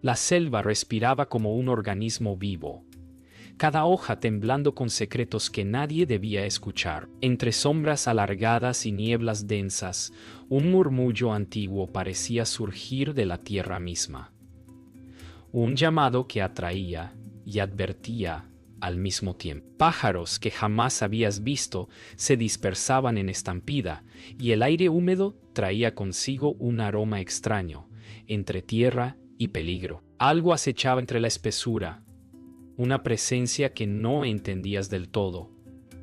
La selva respiraba como un organismo vivo, cada hoja temblando con secretos que nadie debía escuchar. Entre sombras alargadas y nieblas densas, un murmullo antiguo parecía surgir de la tierra misma. Un llamado que atraía y advertía al mismo tiempo. Pájaros que jamás habías visto se dispersaban en estampida, y el aire húmedo traía consigo un aroma extraño, entre tierra y peligro. Algo acechaba entre la espesura, una presencia que no entendías del todo,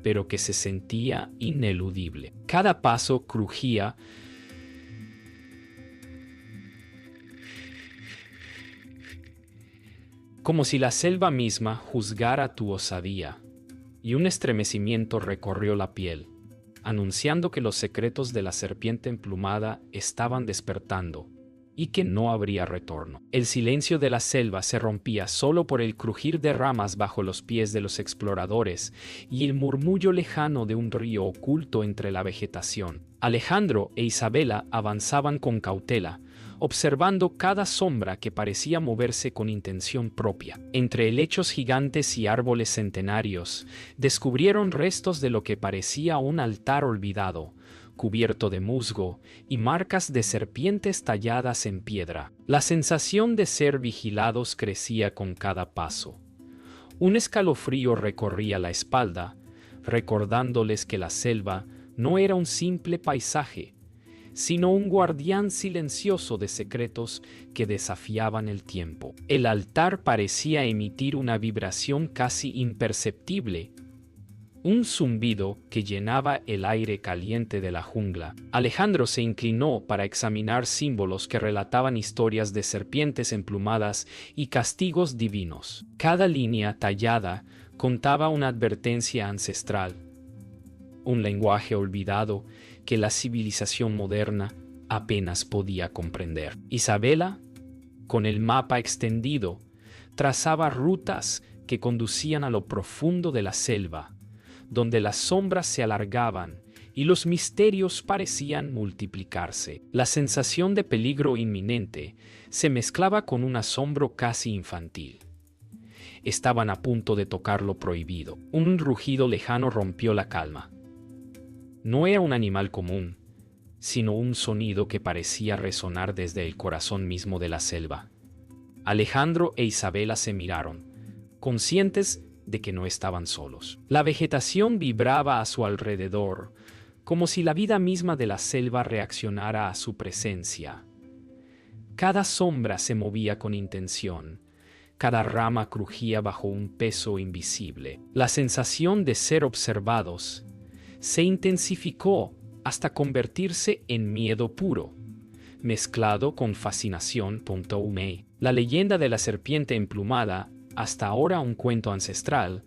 pero que se sentía ineludible. Cada paso crujía, como si la selva misma juzgara tu osadía, y un estremecimiento recorrió la piel, anunciando que los secretos de la serpiente emplumada estaban despertando, y que no habría retorno. El silencio de la selva se rompía solo por el crujir de ramas bajo los pies de los exploradores y el murmullo lejano de un río oculto entre la vegetación. Alejandro e Isabela avanzaban con cautela, observando cada sombra que parecía moverse con intención propia. Entre helechos gigantes y árboles centenarios, descubrieron restos de lo que parecía un altar olvidado, cubierto de musgo y marcas de serpientes talladas en piedra. La sensación de ser vigilados crecía con cada paso. Un escalofrío recorría la espalda, recordándoles que la selva no era un simple paisaje, sino un guardián silencioso de secretos que desafiaban el tiempo. El altar parecía emitir una vibración casi imperceptible, un zumbido que llenaba el aire caliente de la jungla. Alejandro se inclinó para examinar símbolos que relataban historias de serpientes emplumadas y castigos divinos. Cada línea tallada contaba una advertencia ancestral, un lenguaje olvidado que la civilización moderna apenas podía comprender. Isabela, con el mapa extendido, trazaba rutas que conducían a lo profundo de la selva, donde las sombras se alargaban y los misterios parecían multiplicarse. La sensación de peligro inminente se mezclaba con un asombro casi infantil. Estaban a punto de tocar lo prohibido. Un rugido lejano rompió la calma. No era un animal común, sino un sonido que parecía resonar desde el corazón mismo de la selva. Alejandro e Isabela se miraron, conscientes de que no estaban solos. La vegetación vibraba a su alrededor, como si la vida misma de la selva reaccionara a su presencia. Cada sombra se movía con intención, cada rama crujía bajo un peso invisible. La sensación de ser observados se intensificó hasta convertirse en miedo puro, mezclado con fascinación. La leyenda de la serpiente emplumada, hasta ahora un cuento ancestral,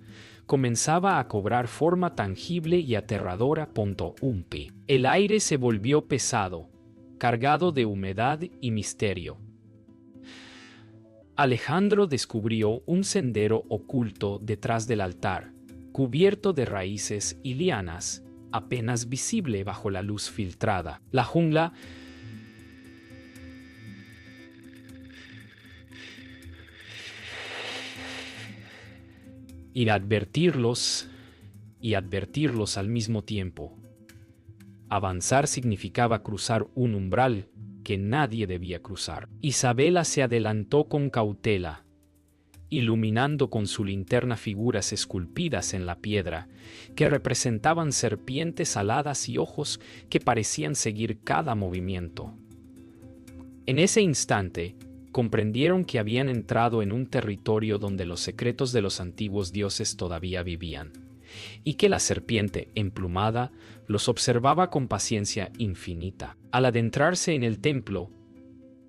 comenzaba a cobrar forma tangible y aterradora. El aire se volvió pesado, cargado de humedad y misterio. Alejandro descubrió un sendero oculto detrás del altar, cubierto de raíces y lianas, apenas visible bajo la luz filtrada. La jungla y advertirlos al mismo tiempo. Avanzar significaba cruzar un umbral que nadie debía cruzar. Isabela se adelantó con cautela, iluminando con su linterna figuras esculpidas en la piedra que representaban serpientes aladas y ojos que parecían seguir cada movimiento. En ese instante, comprendieron que habían entrado en un territorio donde los secretos de los antiguos dioses todavía vivían, y que la serpiente emplumada los observaba con paciencia infinita. Al adentrarse en el templo,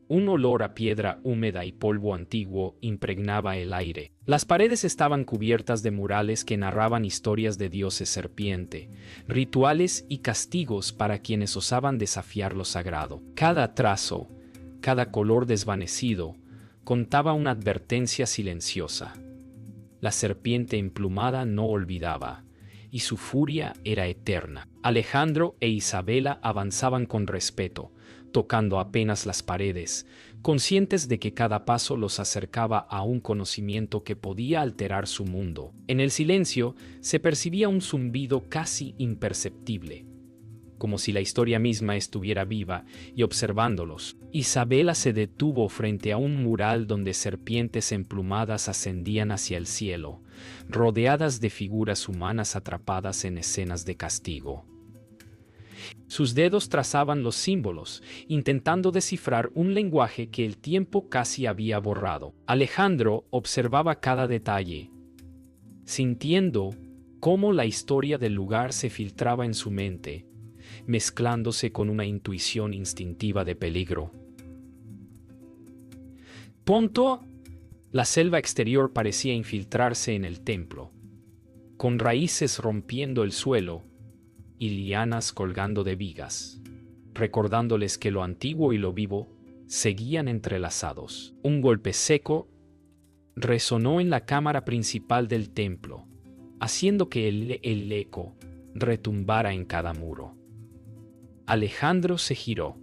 un olor a piedra húmeda y polvo antiguo impregnaba el aire. Las paredes estaban cubiertas de murales que narraban historias de dioses serpiente, rituales y castigos para quienes osaban desafiar lo sagrado. Cada trazo, cada color desvanecido, contaba una advertencia silenciosa. La serpiente emplumada no olvidaba, y su furia era eterna. Alejandro e Isabela avanzaban con respeto, tocando apenas las paredes, conscientes de que cada paso los acercaba a un conocimiento que podía alterar su mundo. En el silencio se percibía un zumbido casi imperceptible, como si la historia misma estuviera viva y observándolos. Isabela se detuvo frente a un mural donde serpientes emplumadas ascendían hacia el cielo, rodeadas de figuras humanas atrapadas en escenas de castigo. Sus dedos trazaban los símbolos, intentando descifrar un lenguaje que el tiempo casi había borrado. Alejandro observaba cada detalle, sintiendo cómo la historia del lugar se filtraba en su mente, mezclándose con una intuición instintiva de peligro. Pronto, la selva exterior parecía infiltrarse en el templo, con raíces rompiendo el suelo y lianas colgando de vigas, recordándoles que lo antiguo y lo vivo seguían entrelazados. Un golpe seco resonó en la cámara principal del templo, haciendo que el eco retumbara en cada muro. Alejandro se giró,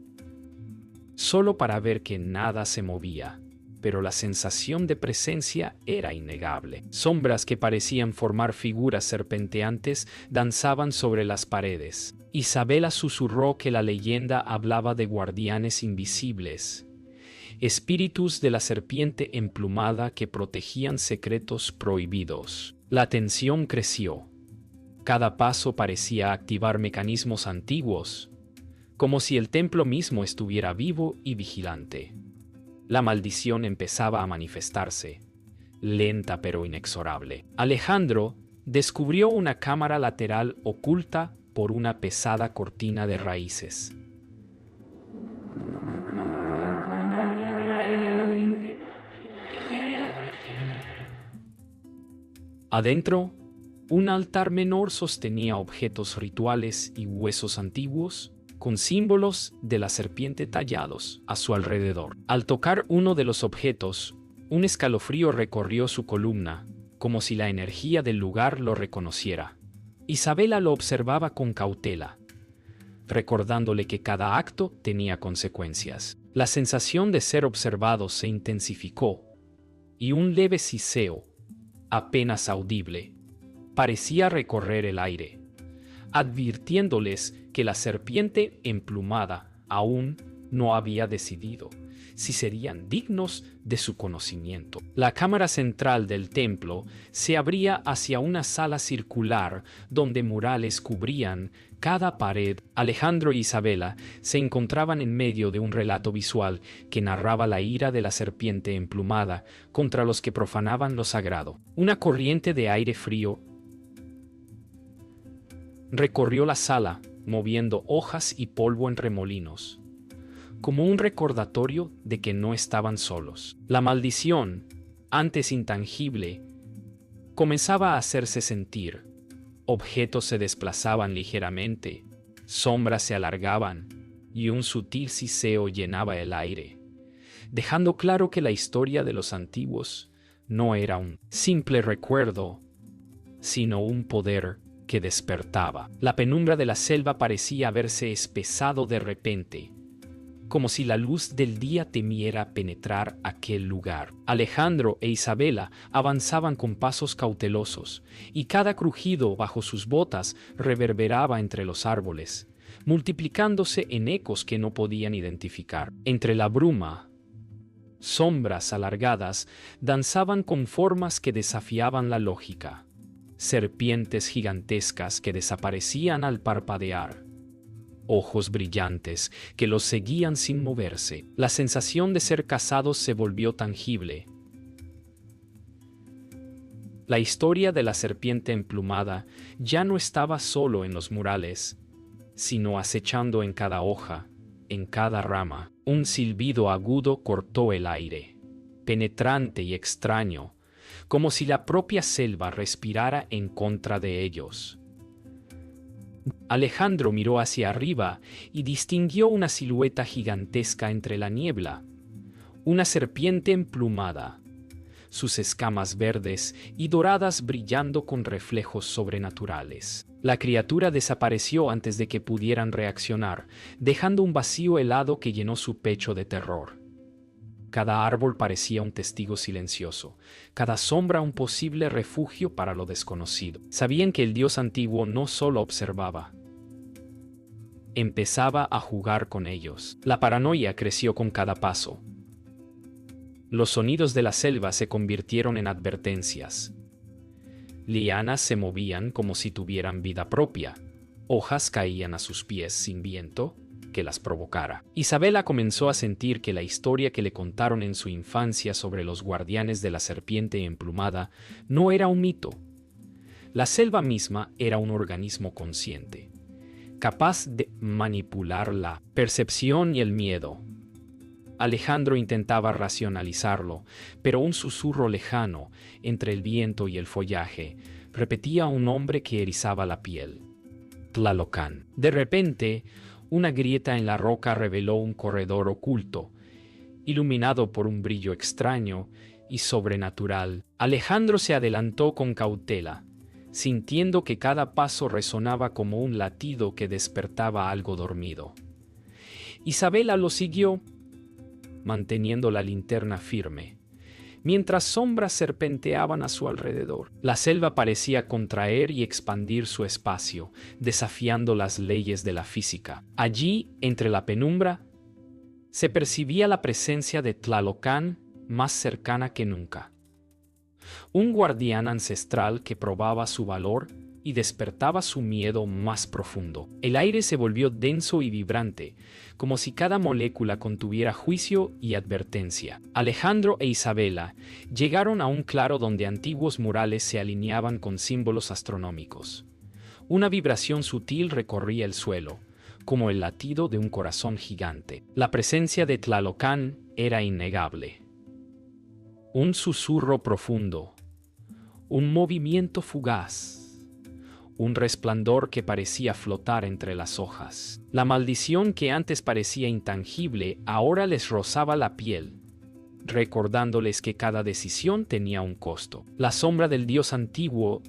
solo para ver que nada se movía, pero la sensación de presencia era innegable. Sombras que parecían formar figuras serpenteantes danzaban sobre las paredes. Isabela susurró que la leyenda hablaba de guardianes invisibles, espíritus de la serpiente emplumada que protegían secretos prohibidos. La tensión creció. Cada paso parecía activar mecanismos antiguos, como si el templo mismo estuviera vivo y vigilante. La maldición empezaba a manifestarse, lenta pero inexorable. Alejandro descubrió una cámara lateral oculta por una pesada cortina de raíces. Adentro, un altar menor sostenía objetos rituales y huesos antiguos, con símbolos de la serpiente tallados a su alrededor. Al tocar uno de los objetos, un escalofrío recorrió su columna, como si la energía del lugar lo reconociera. Isabela lo observaba con cautela, recordándole que cada acto tenía consecuencias. La sensación de ser observado se intensificó, y un leve siseo, apenas audible, parecía recorrer el aire, advirtiéndoles que la serpiente emplumada aún no había decidido si serían dignos de su conocimiento. La cámara central del templo se abría hacia una sala circular donde murales cubrían cada pared. Alejandro e Isabela se encontraban en medio de un relato visual que narraba la ira de la serpiente emplumada contra los que profanaban lo sagrado. Una corriente de aire frío recorrió la sala, moviendo hojas y polvo en remolinos, como un recordatorio de que no estaban solos. La maldición, antes intangible, comenzaba a hacerse sentir. Objetos se desplazaban ligeramente, sombras se alargaban, y un sutil siseo llenaba el aire, dejando claro que la historia de los antiguos no era un simple recuerdo, sino un poder que despertaba. La penumbra de la selva parecía haberse espesado de repente, como si la luz del día temiera penetrar aquel lugar. Alejandro e Isabela avanzaban con pasos cautelosos, y cada crujido bajo sus botas reverberaba entre los árboles, multiplicándose en ecos que no podían identificar. Entre la bruma, sombras alargadas danzaban con formas que desafiaban la lógica. Serpientes gigantescas que desaparecían al parpadear, ojos brillantes que los seguían sin moverse. La sensación de ser cazados se volvió tangible. La historia de la serpiente emplumada ya no estaba solo en los murales, sino acechando en cada hoja, en cada rama. Un silbido agudo cortó el aire, penetrante y extraño, como si la propia selva respirara en contra de ellos. Alejandro miró hacia arriba y distinguió una silueta gigantesca entre la niebla, una serpiente emplumada, sus escamas verdes y doradas brillando con reflejos sobrenaturales. La criatura desapareció antes de que pudieran reaccionar, dejando un vacío helado que llenó su pecho de terror. Cada árbol parecía un testigo silencioso, cada sombra un posible refugio para lo desconocido. Sabían que el dios antiguo no solo observaba, empezaba a jugar con ellos. La paranoia creció con cada paso. Los sonidos de la selva se convirtieron en advertencias. Lianas se movían como si tuvieran vida propia. Hojas caían a sus pies sin viento que las provocara. Isabela comenzó a sentir que la historia que le contaron en su infancia sobre los guardianes de la serpiente emplumada no era un mito. La selva misma era un organismo consciente, capaz de manipular la percepción y el miedo. Alejandro intentaba racionalizarlo, pero un susurro lejano, entre el viento y el follaje, repetía un nombre que erizaba la piel: Tlalocán. De repente, una grieta en la roca reveló un corredor oculto, iluminado por un brillo extraño y sobrenatural. Alejandro se adelantó con cautela, sintiendo que cada paso resonaba como un latido que despertaba algo dormido. Isabela lo siguió, manteniendo la linterna firme, mientras sombras serpenteaban a su alrededor. La selva parecía contraer y expandir su espacio, desafiando las leyes de la física. Allí, entre la penumbra, se percibía la presencia de Tlalocán más cercana que nunca. Un guardián ancestral que probaba su valor y despertaba su miedo más profundo. El aire se volvió denso y vibrante, como si cada molécula contuviera juicio y advertencia. Alejandro e Isabela llegaron a un claro donde antiguos murales se alineaban con símbolos astronómicos. Una vibración sutil recorría el suelo, como el latido de un corazón gigante. La presencia de Tlalocán era innegable. Un susurro profundo, un movimiento fugaz, un resplandor que parecía flotar entre las hojas. La maldición que antes parecía intangible ahora les rozaba la piel, recordándoles que cada decisión tenía un costo. La sombra del dios antiguo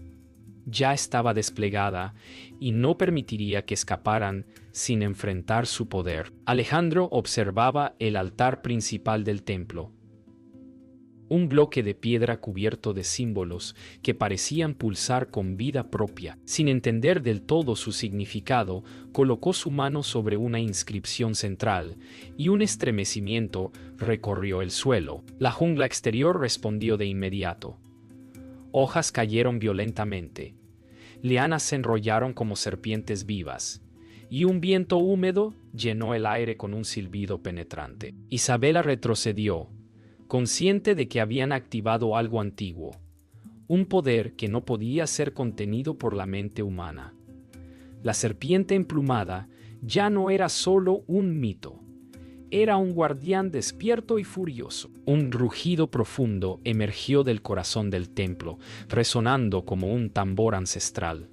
ya estaba desplegada y no permitiría que escaparan sin enfrentar su poder. Alejandro observaba el altar principal del templo, un bloque de piedra cubierto de símbolos que parecían pulsar con vida propia. Sin entender del todo su significado, colocó su mano sobre una inscripción central y un estremecimiento recorrió el suelo. La jungla exterior respondió de inmediato. Hojas cayeron violentamente, lianas se enrollaron como serpientes vivas, y un viento húmedo llenó el aire con un silbido penetrante. Isabela retrocedió, consciente de que habían activado algo antiguo, un poder que no podía ser contenido por la mente humana. La serpiente emplumada ya no era solo un mito, era un guardián despierto y furioso. Un rugido profundo emergió del corazón del templo, resonando como un tambor ancestral.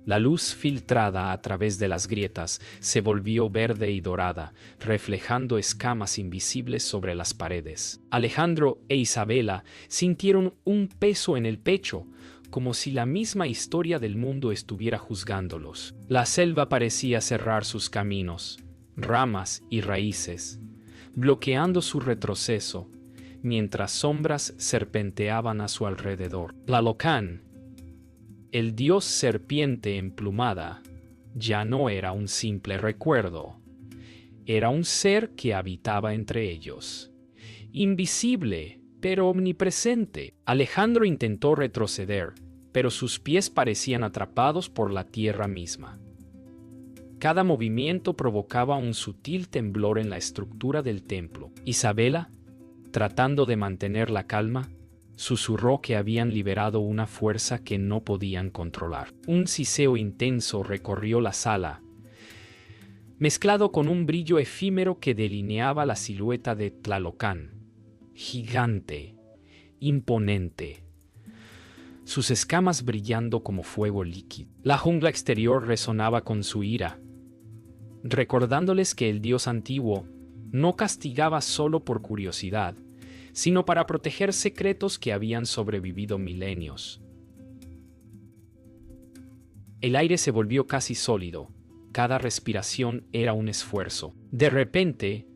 La luz filtrada a través de las grietas se volvió verde y dorada, reflejando escamas invisibles sobre las paredes. Alejandro e Isabela sintieron un peso en el pecho, como si la misma historia del mundo estuviera juzgándolos. La selva parecía cerrar sus caminos, ramas y raíces, bloqueando su retroceso, mientras sombras serpenteaban a su alrededor. Tlalocán, el dios serpiente emplumada, ya no era un simple recuerdo. Era un ser que habitaba entre ellos. Invisible, pero omnipresente. Alejandro intentó retroceder, pero sus pies parecían atrapados por la tierra misma. Cada movimiento provocaba un sutil temblor en la estructura del templo. Isabela, tratando de mantener la calma, susurró que habían liberado una fuerza que no podían controlar. Un siseo intenso recorrió la sala, mezclado con un brillo efímero que delineaba la silueta de Tlalocán, gigante, imponente, sus escamas brillando como fuego líquido. La jungla exterior resonaba con su ira, recordándoles que el dios antiguo no castigaba solo por curiosidad, sino para proteger secretos que habían sobrevivido milenios. El aire se volvió casi sólido, cada respiración era un esfuerzo. De repente,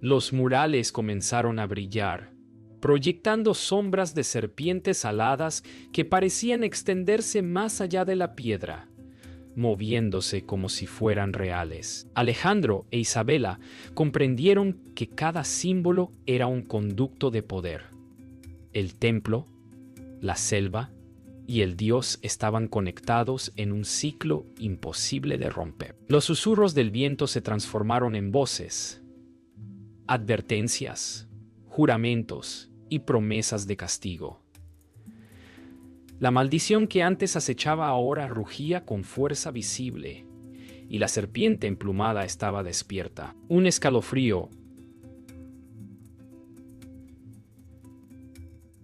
Los murales comenzaron a brillar, proyectando sombras de serpientes aladas que parecían extenderse más allá de la piedra, moviéndose como si fueran reales. Alejandro e Isabela comprendieron que cada símbolo era un conducto de poder. El templo, la selva y el dios estaban conectados en un ciclo imposible de romper. Los susurros del viento se transformaron en voces, advertencias, juramentos y promesas de castigo. La maldición que antes acechaba ahora rugía con fuerza visible, y la serpiente emplumada estaba despierta. Un escalofrío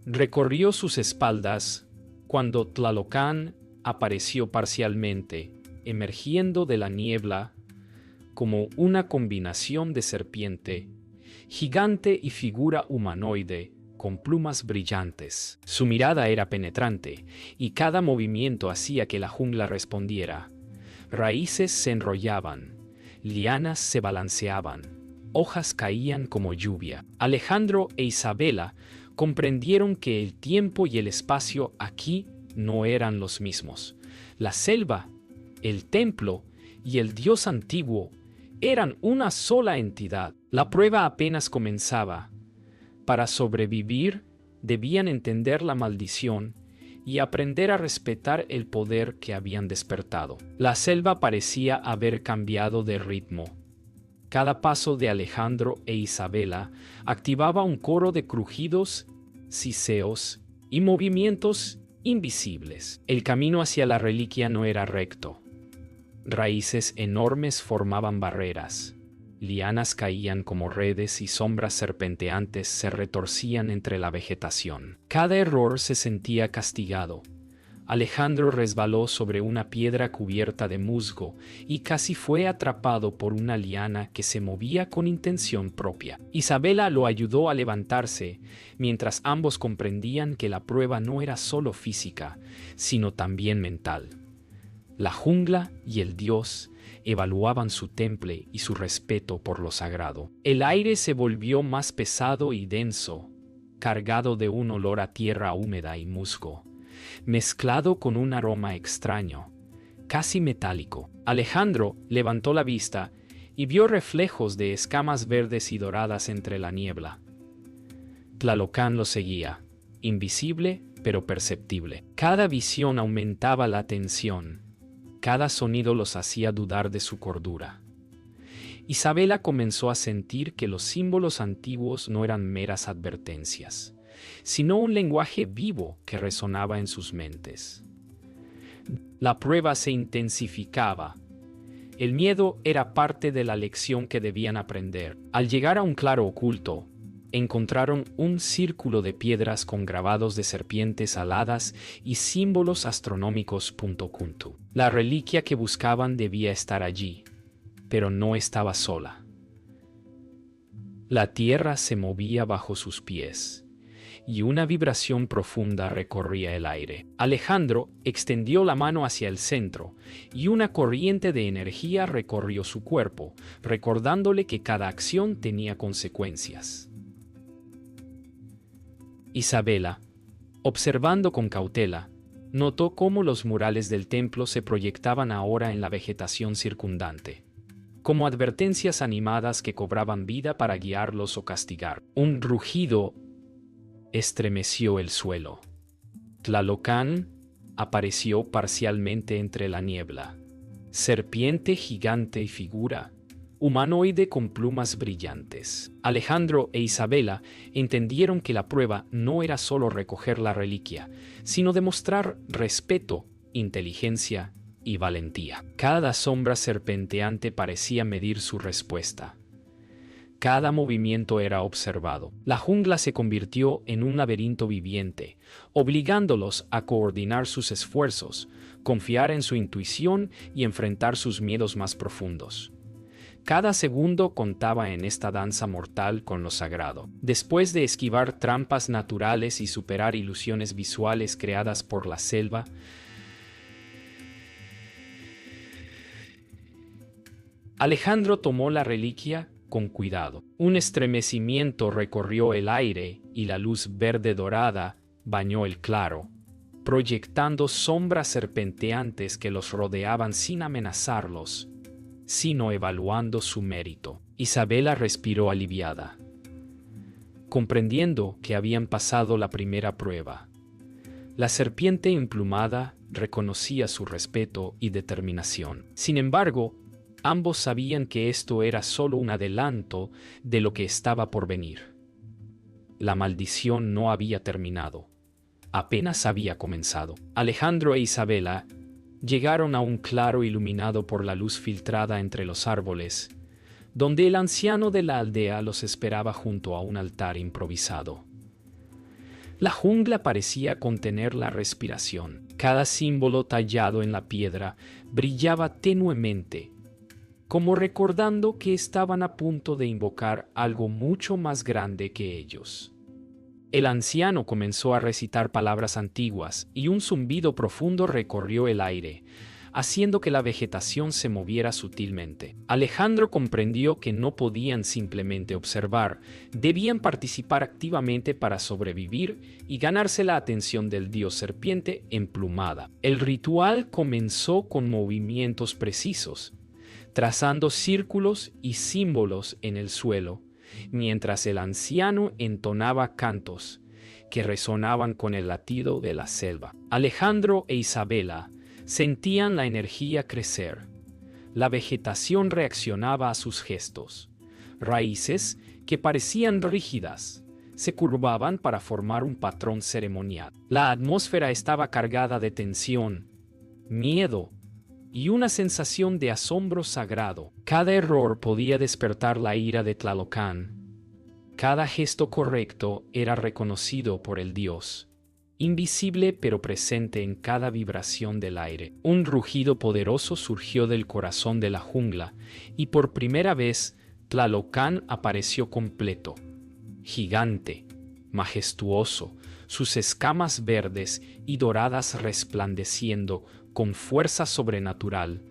recorrió sus espaldas cuando Tlalocán apareció parcialmente, emergiendo de la niebla como una combinación de serpiente, gigante y figura humanoide, con plumas brillantes. Su mirada era penetrante, y cada movimiento hacía que la jungla respondiera. Raíces se enrollaban, lianas se balanceaban, hojas caían como lluvia. Alejandro e Isabela comprendieron que el tiempo y el espacio aquí no eran los mismos. La selva, el templo y el dios antiguo eran una sola entidad. La prueba apenas comenzaba. Para sobrevivir, debían entender la maldición y aprender a respetar el poder que habían despertado. La selva parecía haber cambiado de ritmo. Cada paso de Alejandro e Isabela activaba un coro de crujidos, siseos y movimientos invisibles. El camino hacia la reliquia no era recto. Raíces enormes formaban barreras. Lianas caían como redes y sombras serpenteantes se retorcían entre la vegetación. Cada error se sentía castigado. Alejandro resbaló sobre una piedra cubierta de musgo y casi fue atrapado por una liana que se movía con intención propia. Isabela lo ayudó a levantarse, mientras ambos comprendían que la prueba no era solo física, sino también mental. La jungla y el dios evaluaban su temple y su respeto por lo sagrado. El aire se volvió más pesado y denso, cargado de un olor a tierra húmeda y musgo, mezclado con un aroma extraño, casi metálico. Alejandro levantó la vista y vio reflejos de escamas verdes y doradas entre la niebla. Tlalocán lo seguía, invisible pero perceptible. Cada visión aumentaba la tensión. Cada sonido los hacía dudar de su cordura. Isabela comenzó a sentir que los símbolos antiguos no eran meras advertencias, sino un lenguaje vivo que resonaba en sus mentes. La prueba se intensificaba. El miedo era parte de la lección que debían aprender. Al llegar a un claro oculto, encontraron un círculo de piedras con grabados de serpientes aladas y símbolos astronómicos. La reliquia que buscaban debía estar allí, pero no estaba sola. La tierra se movía bajo sus pies, y una vibración profunda recorría el aire. Alejandro extendió la mano hacia el centro, y una corriente de energía recorrió su cuerpo, recordándole que cada acción tenía consecuencias. Isabela, observando con cautela, notó cómo los murales del templo se proyectaban ahora en la vegetación circundante, como advertencias animadas que cobraban vida para guiarlos o castigar. Un rugido estremeció el suelo. Tlalocán apareció parcialmente entre la niebla. Serpiente gigante y figura humanoide con plumas brillantes. Alejandro e Isabela entendieron que la prueba no era solo recoger la reliquia, sino demostrar respeto, inteligencia y valentía. Cada sombra serpenteante parecía medir su respuesta. Cada movimiento era observado. La jungla se convirtió en un laberinto viviente, obligándolos a coordinar sus esfuerzos, confiar en su intuición y enfrentar sus miedos más profundos. Cada segundo contaba en esta danza mortal con lo sagrado. Después de esquivar trampas naturales y superar ilusiones visuales creadas por la selva, Alejandro tomó la reliquia con cuidado. Un estremecimiento recorrió el aire y la luz verde dorada bañó el claro, proyectando sombras serpenteantes que los rodeaban sin amenazarlos, sino evaluando su mérito. Isabela respiró aliviada, comprendiendo que habían pasado la primera prueba. La serpiente emplumada reconocía su respeto y determinación. Sin embargo, ambos sabían que esto era solo un adelanto de lo que estaba por venir. La maldición no había terminado. Apenas había comenzado. Alejandro e Isabela llegaron a un claro iluminado por la luz filtrada entre los árboles, donde el anciano de la aldea los esperaba junto a un altar improvisado. La jungla parecía contener la respiración. Cada símbolo tallado en la piedra brillaba tenuemente, como recordando que estaban a punto de invocar algo mucho más grande que ellos. El anciano comenzó a recitar palabras antiguas y un zumbido profundo recorrió el aire, haciendo que la vegetación se moviera sutilmente. Alejandro comprendió que no podían simplemente observar, debían participar activamente para sobrevivir y ganarse la atención del dios serpiente emplumada. El ritual comenzó con movimientos precisos, trazando círculos y símbolos en el suelo, mientras el anciano entonaba cantos que resonaban con el latido de la selva. Alejandro e Isabela sentían la energía crecer. La vegetación reaccionaba a sus gestos. Raíces que parecían rígidas se curvaban para formar un patrón ceremonial. La atmósfera estaba cargada de tensión, miedo y una sensación de asombro sagrado. Cada error podía despertar la ira de Tlalocán. Cada gesto correcto era reconocido por el dios, invisible pero presente en cada vibración del aire. Un rugido poderoso surgió del corazón de la jungla, y por primera vez Tlalocán apareció completo, gigante, majestuoso, sus escamas verdes y doradas resplandeciendo con fuerza sobrenatural,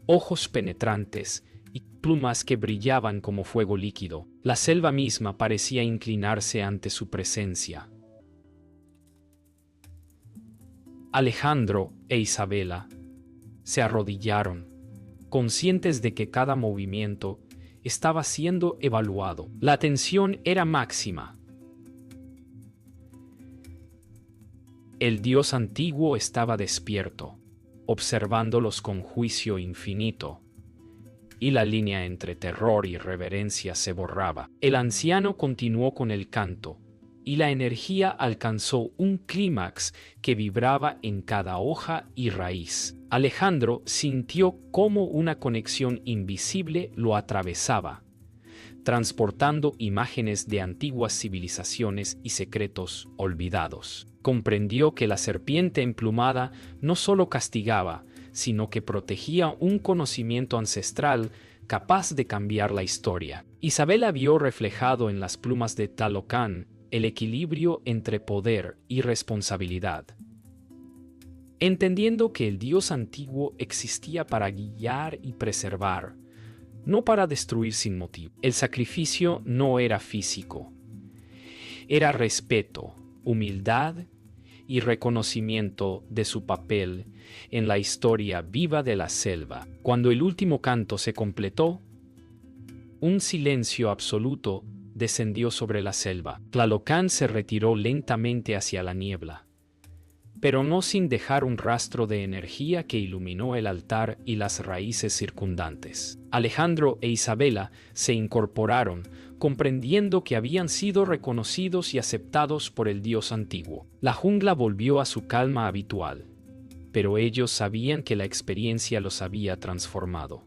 ojos penetrantes y plumas que brillaban como fuego líquido. La selva misma parecía inclinarse ante su presencia. Alejandro e Isabela se arrodillaron, conscientes de que cada movimiento estaba siendo evaluado. La tensión era máxima. El dios antiguo estaba despierto, observándolos con juicio infinito, y la línea entre terror y reverencia se borraba. El anciano continuó con el canto, y la energía alcanzó un clímax que vibraba en cada hoja y raíz. Alejandro sintió cómo una conexión invisible lo atravesaba, transportando imágenes de antiguas civilizaciones y secretos olvidados. Comprendió que la serpiente emplumada no solo castigaba, sino que protegía un conocimiento ancestral capaz de cambiar la historia. Isabela vio reflejado en las plumas de Tlalocán el equilibrio entre poder y responsabilidad. Entendiendo que el dios antiguo existía para guiar y preservar, no para destruir sin motivo. El sacrificio no era físico, era respeto, humildad y reconocimiento de su papel en la historia viva de la selva. Cuando el último canto se completó, un silencio absoluto descendió sobre la selva. Tlalocán se retiró lentamente hacia la niebla, pero no sin dejar un rastro de energía que iluminó el altar y las raíces circundantes. Alejandro e Isabela se incorporaron, comprendiendo que habían sido reconocidos y aceptados por el dios antiguo. La jungla volvió a su calma habitual, pero ellos sabían que la experiencia los había transformado.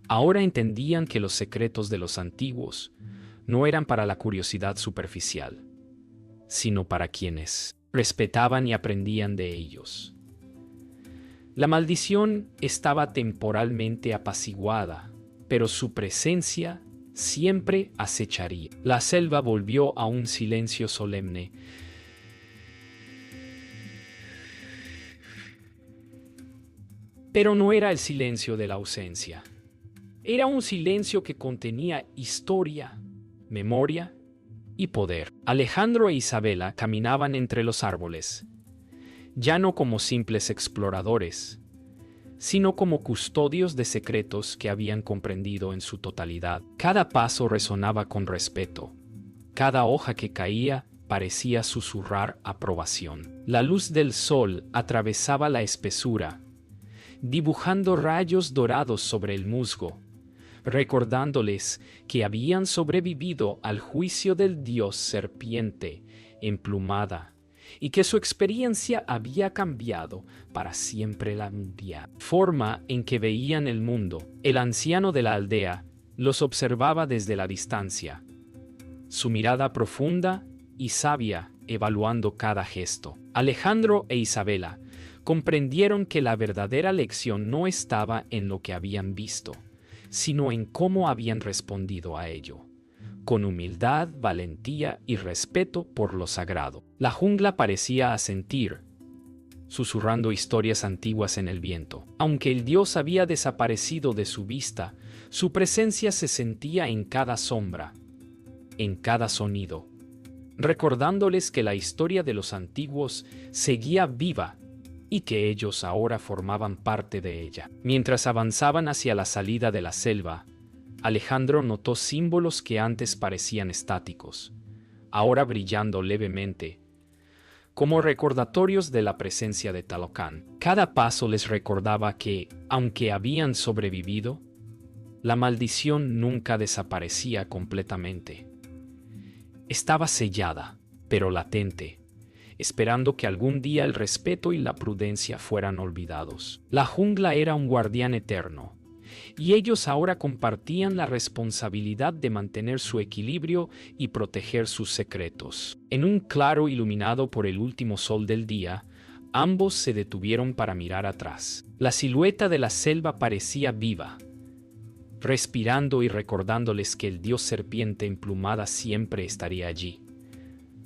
Ahora entendían que los secretos de los antiguos no eran para la curiosidad superficial, sino para quienes respetaban y aprendían de ellos. La maldición estaba temporalmente apaciguada, pero su presencia siempre acecharía. La selva volvió a un silencio solemne, pero no era el silencio de la ausencia. Era un silencio que contenía historia, memoria y poder. Alejandro e Isabela caminaban entre los árboles, ya no como simples exploradores, sino como custodios de secretos que habían comprendido en su totalidad. Cada paso resonaba con respeto. Cada hoja que caía parecía susurrar aprobación. La luz del sol atravesaba la espesura, dibujando rayos dorados sobre el musgo, recordándoles que habían sobrevivido al juicio del dios serpiente emplumada y que su experiencia había cambiado para siempre la forma en que veían el mundo. El anciano de la aldea los observaba desde la distancia, su mirada profunda y sabia evaluando cada gesto. Alejandro e Isabela comprendieron que la verdadera lección no estaba en lo que habían visto, sino en cómo habían respondido a ello, con humildad, valentía y respeto por lo sagrado. La jungla parecía asentir, susurrando historias antiguas en el viento. Aunque el dios había desaparecido de su vista, su presencia se sentía en cada sombra, en cada sonido, recordándoles que la historia de los antiguos seguía viva y que ellos ahora formaban parte de ella. Mientras avanzaban hacia la salida de la selva, Alejandro notó símbolos que antes parecían estáticos, ahora brillando levemente, como recordatorios de la presencia de Talocan. Cada paso les recordaba que, aunque habían sobrevivido, la maldición nunca desaparecía completamente. Estaba sellada, pero latente, esperando que algún día el respeto y la prudencia fueran olvidados. La jungla era un guardián eterno, y ellos ahora compartían la responsabilidad de mantener su equilibrio y proteger sus secretos. En un claro iluminado por el último sol del día, ambos se detuvieron para mirar atrás. La silueta de la selva parecía viva, respirando y recordándoles que el dios serpiente emplumada siempre estaría allí,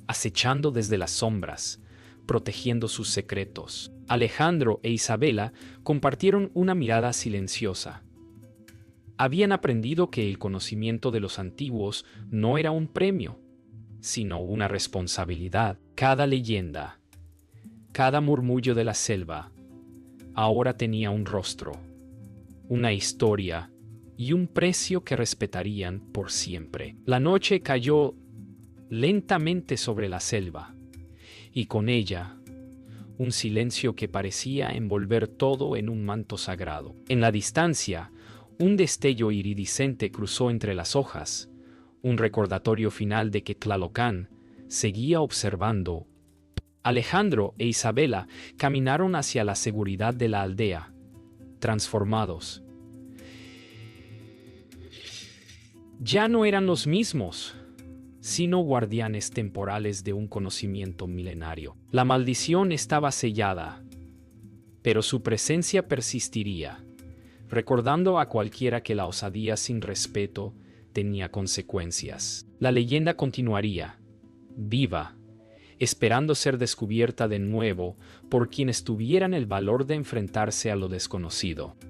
acechando desde las sombras, protegiendo sus secretos. Alejandro e Isabela compartieron una mirada silenciosa. Habían aprendido que el conocimiento de los antiguos no era un premio, sino una responsabilidad. Cada leyenda, cada murmullo de la selva, ahora tenía un rostro, una historia y un precio que respetarían por siempre. La noche cayó lentamente sobre la selva, y con ella un silencio que parecía envolver todo en un manto sagrado. En la distancia, un destello iridiscente cruzó entre las hojas, un recordatorio final de que Tlalocan seguía observando. Alejandro e Isabela caminaron hacia la seguridad de la aldea, transformados. Ya no eran los mismos, sino guardianes temporales de un conocimiento milenario. La maldición estaba sellada, pero su presencia persistiría, recordando a cualquiera que la osadía sin respeto tenía consecuencias. La leyenda continuaría, viva, esperando ser descubierta de nuevo por quienes tuvieran el valor de enfrentarse a lo desconocido.